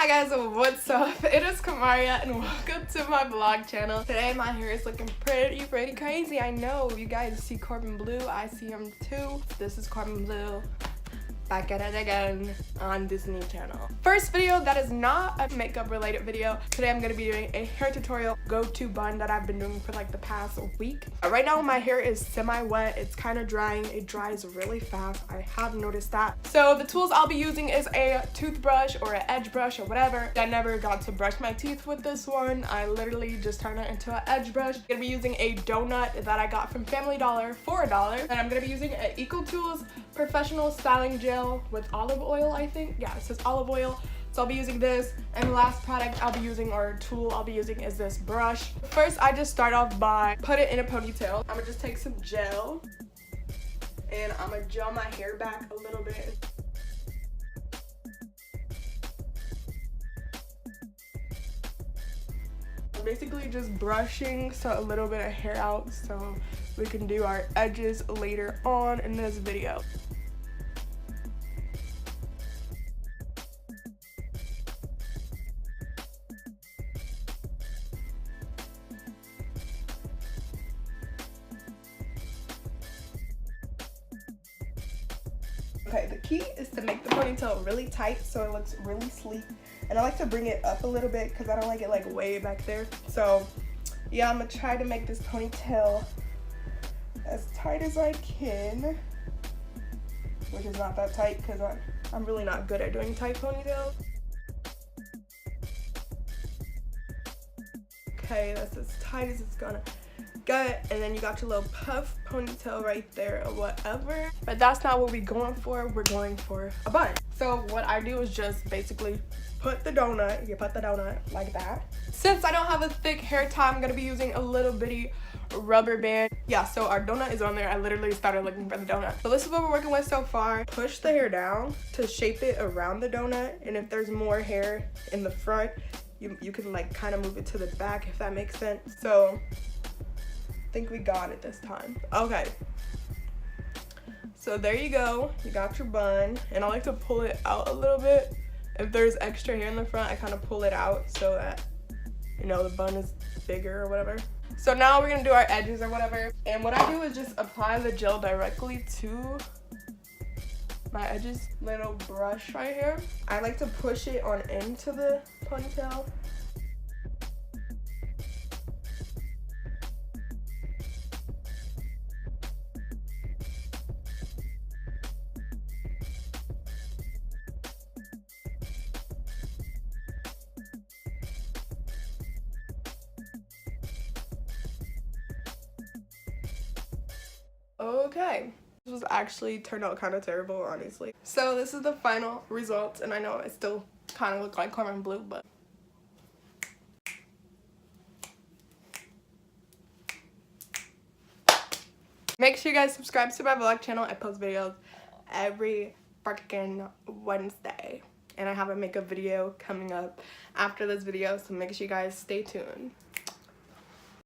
Hi guys, what's up? It is Kamaria and welcome to my vlog channel. Today my hair is looking pretty crazy. I know you guys see Corbin Blue, I see him too. This is Corbin Blue back at it again on Disney Channel. First video that is not a makeup related video. Today I'm going to be doing a hair tutorial go-to bun that I've been doing for like the past week. Right now my hair is semi-wet. It's kind of drying. It dries really fast. I have noticed that. So the tools I'll be using is a toothbrush or an edge brush or whatever. I never got to brush my teeth with this one. I literally just turned it into an edge brush. I'm going to be using a donut that I got from Family Dollar for $1. And I'm going to be using an EcoTools Professional Styling Gel with olive oil, I think. Yeah, it says olive oil. So I'll be using this, and the last product I'll be using, or tool I'll be using, is this brush. First, I just start off by put it in a ponytail. I'm gonna just take some gel and I'm gonna gel my hair back a little bit. I'm basically just brushing a little bit of hair out so we can do our edges later on in this video. Okay, the key is to make the ponytail really tight so it looks really sleek. And I like to bring it up a little bit because I don't like it like way back there. So yeah, I'm gonna try to make this ponytail as tight as I can, which is not that tight because I'm really not good at doing tight ponytails. Okay, that's as tight as it's gonna get, and then you got your little puff ponytail right there or whatever. But that's not what we're going for. We're going for a bun. So what I do is just basically put the donut, you put the donut like that. Since I don't have a thick hair tie, I'm gonna be using a little bitty rubber band. Yeah, so our donut is on there. I literally started looking for the donut. So this is what we're working with so far. Push the hair down to shape it around the donut, and if there's more hair in the front, you can like kind of move it to the back, if that makes sense. So I think we got it this time. Okay, so there you go. You got your bun, and I like to pull it out a little bit. If there's extra hair in the front, I kind of pull it out so that, you know, the bun is bigger or whatever. So now we're gonna do our edges or whatever, and what I do is just apply the gel directly to my edges. Little brush right here. I like to push it on into the ponytail. Okay, this was actually turned out kind of terrible, honestly. So this is the final result, and I know it still kind of looks like Corbin Blue, but make sure you guys subscribe to my vlog channel. I post videos every freaking Wednesday, and I have a makeup video coming up after this video, so make sure you guys stay tuned.